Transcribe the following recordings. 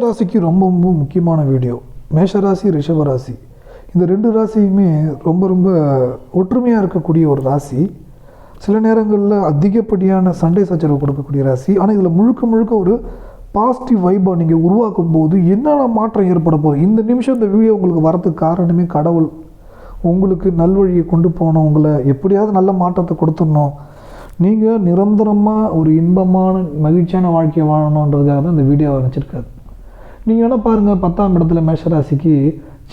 ராசிக்கு ரொம்ப ரொம்ப முக்கியமான வீடியோ. மேஷராசி, ரிஷபராசி, இந்த ரெண்டு ராசியுமே ரொம்ப ரொம்ப ஒற்றுமையாக இருக்கக்கூடிய ஒரு ராசி. சில நேரங்களில் அதிகப்படியான சண்டை சச்சரவு கொடுக்கக்கூடிய ராசி. ஆனால் இதில் முழுக்க முழுக்க ஒரு பாசிட்டிவ் வைபாக நீங்கள் உருவாக்கும் போது என்னென்ன மாற்றம் ஏற்பட போகுது. இந்த நிமிஷம் இந்த வீடியோ உங்களுக்கு வரதுக்கு காரணமே கடவுள் உங்களுக்கு நல்வழியை கொண்டு போகணும், உங்களை எப்படியாவது நல்ல மாற்றத்தை கொடுத்துடணும், நீங்கள் நிரந்தரமாக ஒரு இன்பமான மகிழ்ச்சியான வாழ்க்கையை வாழணுன்றதுக்காக தான் இந்த வீடியோவை வச்சுருக்காரு. நீங்கள் வேணால் பாருங்கள், 10ஆம் இடத்துல மேஷராசிக்கு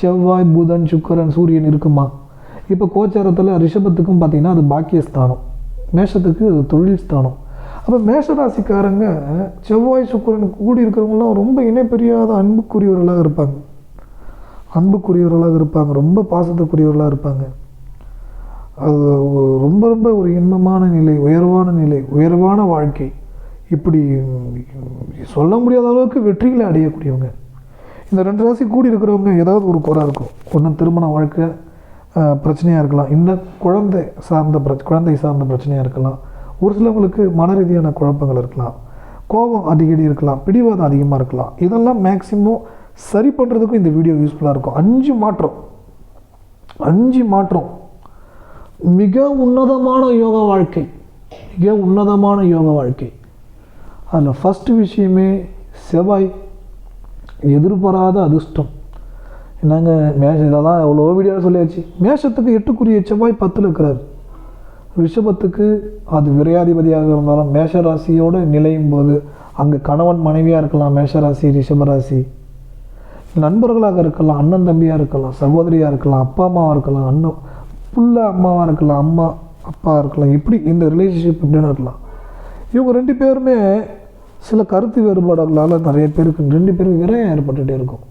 செவ்வாய், புதன், சுக்கிரன், சூரியன் இருக்குமா? இப்போ கோச்சாரத்தில் ரிஷபத்துக்கும் பார்த்திங்கன்னா அது பாக்கியஸ்தானம், மேஷத்துக்கு அது தொழில் ஸ்தானம். அப்போ மேஷராசிக்காரங்க செவ்வாய் சுக்கிரன் கூடி இருக்கிறவங்களாம் ரொம்ப இணைப்பெரியாத அன்புக்குரியவர்களாக இருப்பாங்க, ரொம்ப பாசத்துக்குரியவர்களாக இருப்பாங்க. அது ரொம்ப ரொம்ப ஒரு இன்பமான நிலை, உயர்வான வாழ்க்கை, இப்படி சொல்ல முடியாத அளவுக்கு வெற்றிகளை அடையக்கூடியவங்க. இந்த ரெண்டு ராசி கூடி இருக்கிறவங்க ஏதாவது ஒரு குறை இருக்கும். ஒன்று திருமண வாழ்க்கை பிரச்சனையாக இருக்கலாம், இந்த குழந்தை சார்ந்த பிரச்சனையாக இருக்கலாம், ஒரு சிலவங்களுக்கு மன ரீதியான குழப்பங்கள் இருக்கலாம், கோபம் அடிக்கடி இருக்கலாம், பிடிவாதம் அதிகமாக இருக்கலாம். இதெல்லாம் மேக்சிமம் சரி பண்ணுறதுக்கும் இந்த வீடியோ யூஸ்ஃபுல்லாக இருக்கும். 5 மாற்றம் மிக உன்னதமான யோக வாழ்க்கை. அதில் ஃபஸ்ட்டு விஷயமே செவ்வாய், எதிர்பாராத அதிர்ஷ்டம். என்னங்க இதெல்லாம் எவ்வளோ வீடியோ சொல்லியாச்சு. மேஷத்துக்கு 8க்குரிய செவ்வாய் 10ல் இருக்கிறார். ரிஷபத்துக்கு அது விரையாதிபதியாக இருந்தாலும் மேஷராசியோடு நிலையும் போது அங்கே கணவன் மனைவியாக இருக்கலாம், மேஷராசி ரிஷபராசி, நண்பர்களாக இருக்கலாம், அண்ணன் தம்பியாக இருக்கலாம், சகோதரியாக இருக்கலாம், அப்பா அம்மாவாக இருக்கலாம், புள்ள அம்மாவாக இருக்கலாம், அம்மா அப்பா இருக்கலாம். இப்படி இந்த ரிலேஷன்ஷிப் இப்படின்னு இருக்கலாம். இவங்க 2 பேருமே சில கருத்து வேறுபாடுகளால் நிறைய பேருக்கு 2 பேருக்கு விரயம் ஏற்பட்டுகிட்டே இருக்கும்.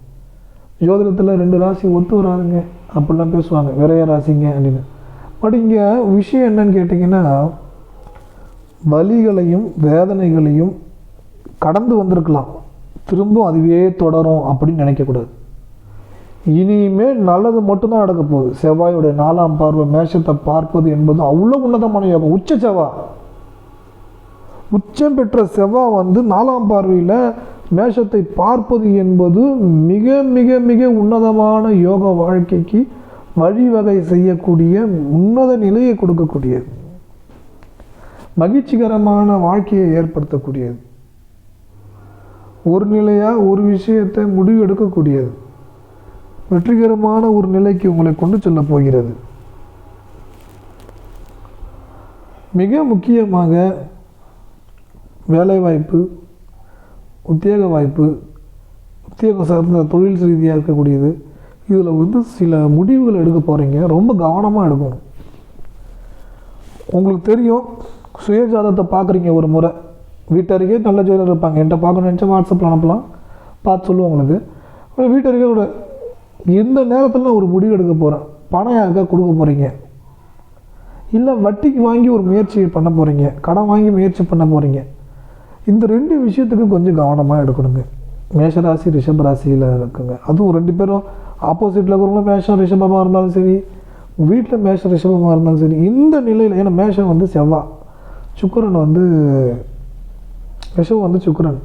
ஜோதிடத்தில் 2 ராசி ஒத்து வராதுங்க அப்படிலாம் பேசுவாங்க, விரய ராசிங்க அப்படின்னு. பட் இங்கே விஷயம் என்னன்னு கேட்டிங்கன்னா, வலிகளையும் வேதனைகளையும் கடந்து வந்திருக்கலாம், திரும்ப அதுவே தொடரும் அப்படின்னு நினைக்கக்கூடாது. இனிமேல் நல்லது மட்டும்தான் நடக்க போகுது. செவ்வாயுடைய 4ஆம் பார்வை மேஷத்தை பார்ப்பது என்பது அவ்வளோ உன்னதமான யோகம். உச்சம் பெற்ற செவ்வாய் 4ஆம் பார்வையில் மேஷத்தை பார்ப்பது என்பது மிக மிக மிக உன்னதமான யோக வாழ்க்கைக்கு வழிவகை செய்யக்கூடிய உன்னத நிலையை கொடுக்கக்கூடியது, மகிழ்ச்சிகரமான வாழ்க்கையை ஏற்படுத்தக்கூடியது, ஒரு நிலையாக ஒரு விஷயத்தை முடிவு எடுக்கக்கூடியது, வெற்றிகரமான ஒரு நிலைக்கு உங்களை கொண்டு செல்ல போகிறது. மிக முக்கியமாக வேலைவாய்ப்பு, உத்தியோகம் சார்ந்த தொழில் ரீதியாக இருக்கக்கூடியது. இதில் சில முடிவுகள் எடுக்க போகிறீங்க, ரொம்ப கவனமாக எடுக்கணும். உங்களுக்கு தெரியும், சுயஜாதத்தை பார்க்குறீங்க ஒரு முறை, வீட்டருகே நல்ல ஜோதிடர் இருப்பாங்க, என்கிட்ட பார்க்கணும்னு நினச்சா வாட்ஸ்அப்பில் அனுப்பலாம், பார்த்து சொல்லுவோம் உங்களுக்கு. வீட்டருகே கூட எந்த நேரத்தில் நான் ஒரு முடிவு எடுக்க போகிறேன், பணம் யாருக்கா கொடுக்க போகிறீங்க, இல்லை வட்டிக்கு வாங்கி ஒரு முயற்சி பண்ண போகிறீங்க, கடன் வாங்கி முயற்சி பண்ண போகிறீங்க. இந்த 2 விஷயத்துக்கு கொஞ்சம் கவனமாக எடுக்கணுங்க. மேஷராசி ரிஷபராசியில் இருக்குங்க. அதுவும் 2 பேரும் ஆப்போசிட்டில் இருக்கிறவங்களும் மேஷம் ரிஷபமாக இருந்தாலும் சரி, வீட்டில் மேஷம் ரிஷபமாக இருந்தாலும் சரி, இந்த நிலையில், ஏன்னா மேஷம் செவ்வாய், சுக்கிரன் ரிஷபம் சுக்கிரன்,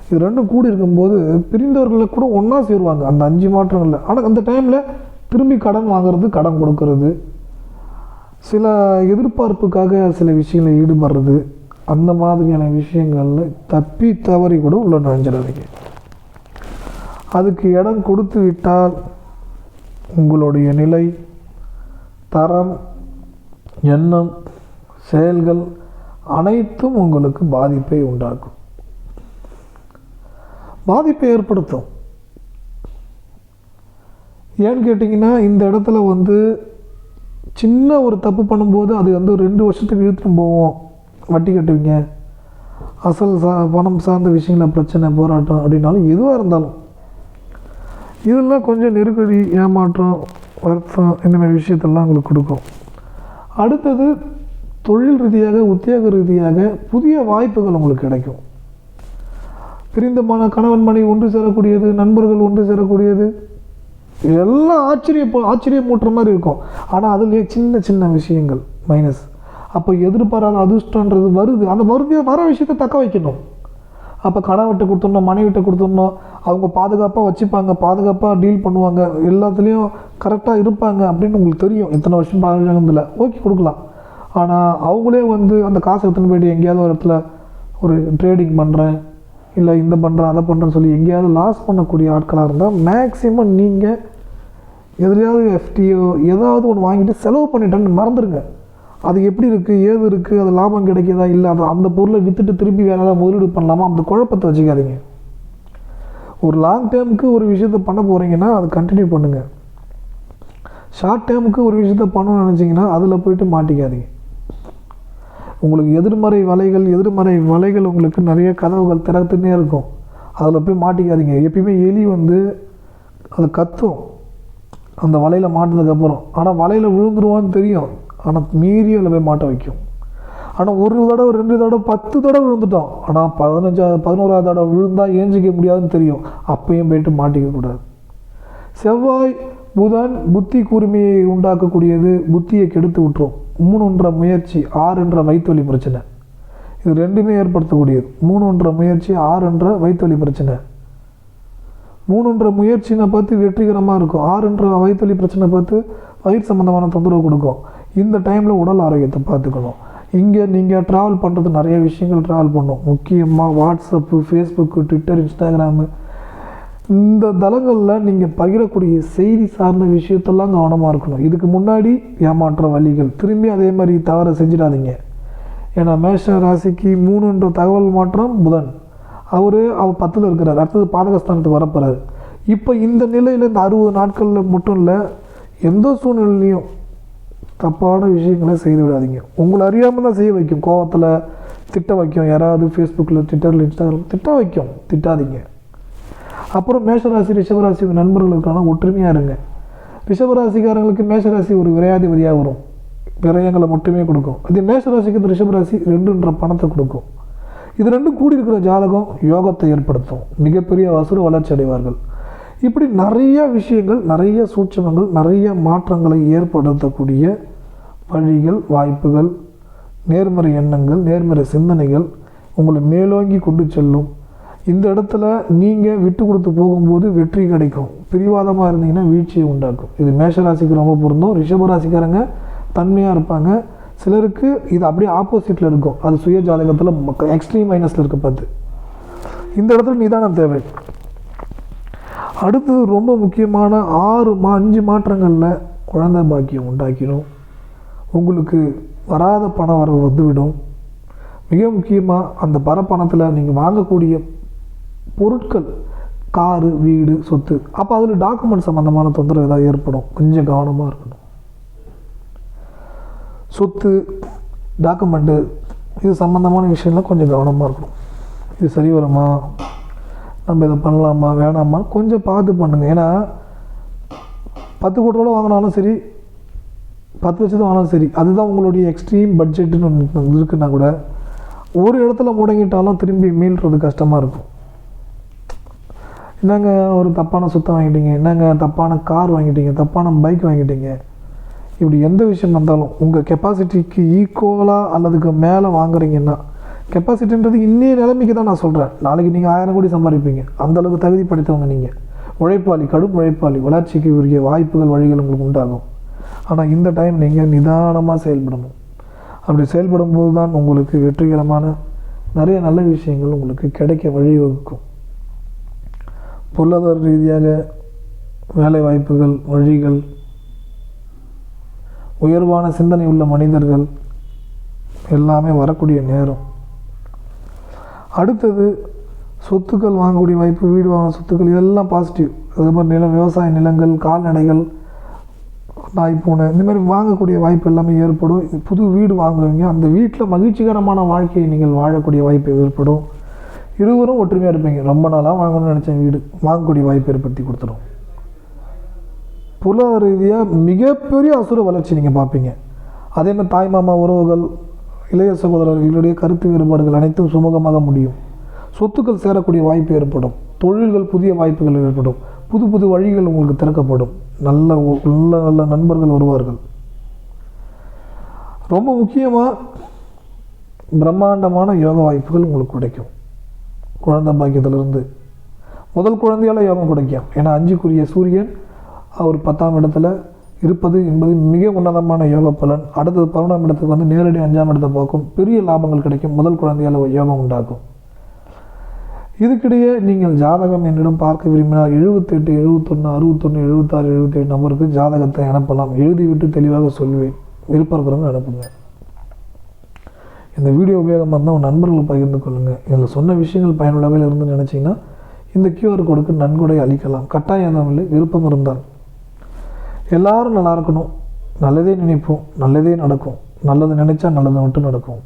இது 2ம் கூடி இருக்கும்போது பிரிந்தவர்களை கூட ஒன்றா சேருவாங்க அந்த 5 மாற்றங்களில். ஆனால் அந்த டைமில் திரும்பி கடன் வாங்குறது, கடன் கொடுக்கறது, சில எதிர்பார்ப்புக்காக சில விஷயங்களில் ஈடுபடுறது, அந்த மாதிரியான விஷயங்களில் தப்பி தவறி கூட உள்ள நுழைஞ்சிடாதீங்க. அதுக்கு இடம் கொடுத்து விட்டால் உங்களுடைய நிலை, தரம், எண்ணம், செயல்கள் அனைத்தும் உங்களுக்கு பாதிப்பை உண்டாக்கும், பாதிப்பை ஏற்படுத்தும். ஏன்னு கேட்டிங்கன்னா, இந்த இடத்துல சின்ன ஒரு தப்பு பண்ணும்போது அது 2 வருஷத்துக்கு இழுத்துட்டு போவோம். வட்டி கட்டுவீங்க, அசல் பணம் சார்ந்த விஷயங்கள பிரச்சனை, போராட்டம் அப்படின்னாலும் எதுவாக இருந்தாலும் இதெல்லாம் கொஞ்சம் நெருக்கடி, ஏமாற்றம், வருத்தம், இந்த மாதிரி விஷயத்தெல்லாம் உங்களுக்கு கொடுக்கும். அடுத்தது தொழில் ரீதியாக, உத்தியோக ரீதியாக புதிய வாய்ப்புகள் உங்களுக்கு கிடைக்கும். பிரிந்தமான கணவன் மனைவி ஒன்று சேரக்கூடியது, நண்பர்கள் ஒன்று சேரக்கூடியது, எல்லாம் ஆச்சரியமூட்டுற மாதிரி இருக்கும். ஆனால் அதுலேயே சின்ன சின்ன விஷயங்கள் மைனஸ். அப்போ எதிர்பாராத அதிர்ஷ்டன்றது வருது, அந்த வர விஷயத்தை தக்க வைக்கணும். அப்போ கணவர்கிட்ட கொடுத்துடணும், மனைவிட்ட கொடுத்துடணும், அவங்க பாதுகாப்பாக வச்சுப்பாங்க, பாதுகாப்பாக டீல் பண்ணுவாங்க, எல்லாத்துலேயும் கரெக்டாக இருப்பாங்க அப்படின்னு உங்களுக்கு தெரியும். இத்தனை வருஷம் பழகுனதில் ஓகே கொடுக்கலாம். ஆனால் அவங்களே வந்து அந்த காசை எடுத்துன்னு போய்ட்டு எங்கேயாவது ஒரு இடத்துல ஒரு ட்ரேடிங் பண்ணுறேன், இல்லை இந்த பண்ணுறேன் அதை பண்ணுறேன்னு சொல்லி எங்கேயாவது லாஸ் பண்ணக்கூடிய ஆட்களாக இருந்தால் மேக்ஸிமம் நீங்கள் எதுலையாவது எஃப்டியோ ஏதாவது ஒன்று வாங்கிட்டு செலவு பண்ணிட்டேன்னு மறந்துடுங்க. அது எப்படி இருக்குது, ஏது இருக்குது, அது லாபம் கிடைக்கிதா, இல்லை அது அந்த பொருளை விற்றுட்டு திருப்பி வேறு ஏதாவது முதலீடு பண்ணலாமா, அந்த குழப்பத்தை வச்சுக்காதீங்க. ஒரு லாங் டேர்முக்கு ஒரு விஷயத்த பண்ண போகிறீங்கன்னா அது கண்டினியூ பண்ணுங்கள். ஷார்ட் டேர்முக்கு ஒரு விஷயத்த பண்ணணும்னு நினச்சிங்கன்னா அதில் போய்ட்டு மாட்டிக்காதீங்க. உங்களுக்கு எதிர்மறை வலைகள் உங்களுக்கு நிறைய கதவுகள் திறத்துன்னே இருக்கும். அதில் போய் மாட்டிக்காதீங்க. எப்பயுமே எலி வந்து அது கத்தும் அந்த வலையில் மாட்டினதுக்கப்புறம். ஆனால் வலையில் விழுந்துருவான்னு தெரியும், ஆனால் மீறி அதில் போய் மாட்ட வைக்கும். ஆனால் ஒரு தடவை 2 தடவை 10 தடவை விழுந்துட்டோம், ஆனால் 11வது தடவை விழுந்தால் ஏஞ்சிக்க முடியாதுன்னு தெரியும், அப்பையும் போய்ட்டு மாட்டிக்கக்கூடாது. செவ்வாய் புதன் புத்தி கூர்மையை உண்டாக்கக்கூடியது, புத்தியை கெடுத்து விட்டுரும். 3 முயற்சி 6 வயிற்றுவலி பிரச்சனை, இது ரெண்டுமே ஏற்படுத்தக்கூடியது. 3 முயற்சி 6 வயிற்றுவலி பிரச்சனை. 3 முயற்சினை பார்த்து வெற்றிகரமாக இருக்கும், 6 வயிற்றுவலி பிரச்சனை பார்த்து வயிறு சம்மந்தமான தொந்தரவு கொடுக்கும். இந்த டைமில் உடல் ஆரோக்கியத்தை பார்த்துக்கணும். இங்கே நீங்கள் ட்ராவல் பண்ணுறது நிறைய விஷயங்கள் ட்ராவல் பண்ணணும். முக்கியமாக வாட்ஸ்அப்பு, ஃபேஸ்புக்கு, ட்விட்டர், இன்ஸ்டாகிராமு, இந்த தளங்களில் நீங்கள் பகிரக்கூடிய செய்தி சார்ந்த விஷயத்தெல்லாம் கவனமாக இருக்கணும். இதுக்கு முன்னாடி ஏமாற்ற வழிகள் திரும்பி அதே மாதிரி தவறை செஞ்சிடாதீங்க. ஏன்னா மேஷ ராசிக்கு 3 தகவல் மாற்றம் புதன், அவர் 10ல் இருக்கிறார், அடுத்தது பாதகஸ்தானத்துக்கு வரப்போகிறார். இப்போ இந்த நிலையில் இந்த 60 நாட்களில் மட்டும் இல்லை, எந்த சூழ்நிலையும் தப்பான விஷயங்களை செய்து விடாதீங்க. உங்களை அறியாமல் தான் செய்ய வைக்கும், கோவத்தில் திட்ட வைக்கும், யாராவது ஃபேஸ்புக்கில், ட்விட்டரில், இன்ஸ்டாகிராம் திட்ட வைக்கும், திட்டாதீங்க. அப்புறம் மேஷராசி ரிஷபராசி நண்பர்களுக்கான ஒற்றுமையாக இருங்க. ரிஷபராசிக்காரங்களுக்கு மேஷராசி ஒரு விரையாதிபதியாக வரும், விரயங்களை மட்டுமே கொடுக்கும். அது மேஷராசிக்கு இந்த ரிஷபராசி 2 பணத்தை கொடுக்கும். இது ரெண்டும் கூடி இருக்கிற ஜாதகம் யோகத்தை ஏற்படுத்தும், மிகப்பெரிய வசூல் வளர்ச்சி அடைவார்கள். இப்படி நிறைய விஷயங்கள், நிறைய சூட்சமங்கள், நிறைய மாற்றங்களை ஏற்படுத்தக்கூடிய வழிகள், வாய்ப்புகள், நேர்மறை எண்ணங்கள், நேர்மறை சிந்தனைகள் உங்களை மேலோங்கி கொண்டு செல்லும். இந்த இடத்துல நீங்கள் விட்டு கொடுத்து போகும்போது வெற்றி கிடைக்கும். பிடிவாதமாக இருந்தீங்கன்னா வீழ்ச்சியை உண்டாக்கும். இது மேஷராசிக்கு ரொம்ப பொருந்தும். ரிஷபராசிக்காரங்க தன்மையாக இருப்பாங்க. சிலருக்கு இது அப்படியே ஆப்போசிட்டில் இருக்கும், அது சுய ஜாதகத்தில் எக்ஸ்ட்ரீம் மைனஸில் இருக்க பார்த்து. இந்த இடத்துல நிதானம் தேவை. அடுத்தது ரொம்ப முக்கியமான 5 மாற்றங்களில் குழந்தை பாக்கியம் உண்டாக்கிடும். உங்களுக்கு வராத பணம் வர வந்துவிடும். மிக முக்கியமாக அந்த பணத்தில் நீங்கள் வாங்கக்கூடிய பொருட்கள், காரு, வீடு, சொத்து, அப்போ அதில் டாக்குமெண்ட் சம்மந்தமான தொந்தரவு ஏதாவது ஏற்படும், கொஞ்சம் கவனமாக இருக்கணும். சொத்து, டாக்குமெண்ட்டு இது சம்மந்தமான விஷயம்லாம் கொஞ்சம் கவனமாக இருக்கணும். இது சரி வருமா, நம்ம இதை பண்ணலாமா வேணாமா கொஞ்சம் பார்த்து பண்ணுங்கள். ஏன்னா 10 கோடி ரூபா வாங்கினாலும் சரி, 10 லட்சம் வாங்கினாலும் சரி, அதுதான் உங்களுடைய எக்ஸ்ட்ரீம் பட்ஜெட்டுன்னு ஒன்று இருக்குன்னா கூட ஒரு இடத்துல முடங்கிட்டாலும் திரும்பி மீள்றது கஷ்டமாக இருக்கும். என்னங்க ஒரு தப்பான சொத்தை வாங்கிட்டீங்க, என்னங்க தப்பான கார் வாங்கிட்டீங்க, தப்பான பைக் வாங்கிட்டீங்க, இப்படி எந்த விஷயம் வந்தாலும் உங்கள் கெப்பாசிட்டிக்கு ஈக்குவலாக அல்லதுக்கு மேலே வாங்குறீங்கன்னா, கெப்பாசிட்டின்றது இன்னைய நிலைமைக்கு தான் நான் சொல்கிறேன், நாளைக்கு நீங்கள் 1000 கோடி சம்பாதிப்பீங்க, அந்தளவுக்கு தகுதி படைத்தவங்க நீங்கள், உழைப்பாளி, கடும் உழைப்பாளி, வளர்ச்சிக்கு உரிய வாய்ப்புகள், வழிகள் உங்களுக்கு உண்டாகும். ஆனால் இந்த டைம் நீங்கள் நிதானமாக செயல்படணும். அப்படி செயல்படும் போது தான் உங்களுக்கு வெற்றிகரமான நிறைய நல்ல விஷயங்கள் உங்களுக்கு கிடைக்க வழிவகுக்கும். பொருளாதார ரீதியாக வேலை வாய்ப்புகள், வழிகள், உயர்வான சிந்தனை உள்ள மனிதர்கள் எல்லாமே வரக்கூடிய நேரம். அடுத்தது சொத்துக்கள் வாங்கக்கூடிய வாய்ப்பு, வீடு வாங்கின சொத்துக்கள், இதெல்லாம் பாசிட்டிவ். அதே மாதிரி விவசாய நிலங்கள், கால்நடைகள், நாய், பூனை, இந்த மாதிரி வாங்கக்கூடிய வாய்ப்பு எல்லாமே ஏற்படும். புது வீடு வாங்குவீங்க, அந்த வீட்டில் மகிழ்ச்சிகரமான வாழ்க்கையை நீங்கள் வாழக்கூடிய வாய்ப்பு ஏற்படும். இருவரும் ஒற்றுமையாக இருப்பீங்க. ரொம்ப நாளாக வாங்கணும்னு நினச்ச வீடு வாங்கக்கூடிய வாய்ப்பு ஏற்படுத்தி கொடுத்துடும். பொருளாதார ரீதியாக மிகப்பெரிய அசுர வளர்ச்சி நீங்கள் பார்ப்பீங்க. அதே மாதிரி தாய் மாமா உறவுகள், இளைய சகோதரர்களுடைய கருத்து வேறுபாடுகள் அனைத்தும் சுமூகமாக முடியும். சொத்துக்கள் சேரக்கூடிய வாய்ப்பு ஏற்படும். தொழில்கள், புதிய வாய்ப்புகள் ஏற்படும். புது புது வழிகள் உங்களுக்கு திறக்கப்படும். நல்ல நல்ல நல்ல நண்பர்கள் வருவார்கள். ரொம்ப முக்கியமாக பிரம்மாண்டமான யோக வாய்ப்புகள் உங்களுக்கு கிடைக்கும். குழந்தை பாக்கியத்திலிருந்து. முதல் குழந்தையால் யோகம் கிடைக்கும். ஏன்னா 5க்குரிய சூரியன் அவர் 10ஆம் இடத்துல இருப்பது என்பது மிக உன்னதமான யோக பலன். அடுத்தது 11ஆம் இடத்துக்கு வந்து நேரடி 5ஆம் இடத்தை பார்க்கும். பெரிய லாபங்கள் கிடைக்கும். முதல் குழந்தையால் யோகம் உண்டாகும். இதுக்கிடையே நீங்கள் ஜாதகம் என்னிடம் பார்க்க விரும்பினால் 78 71 61 76 77 நம்பருக்கு ஜாதகத்தை அனுப்பலாம். எழுதிவிட்டு தெளிவாக சொல்லுவேன். விருப்பம் இருக்கிறவங்க அனுப்புங்க. இந்த வீடியோ உபயோகமாக இருந்தால் உங்கள் நண்பர்களுக்கு பகிர்ந்து கொள்ளுங்கள். இதில் சொன்ன விஷயங்கள் பயனுள்ளவையில் இருந்து நினச்சிங்கன்னா இந்த QR கோடுக்கு நன்கொடை அளிக்கலாம். கட்டாயம் இல்லை, விருப்பம் இருந்தால். எல்லாரும் நல்லா இருக்கணும். நல்லதே நினைப்போம், நல்லதே நடக்கும். நல்லது நினைச்சா நல்லது மட்டும் நடக்கும்.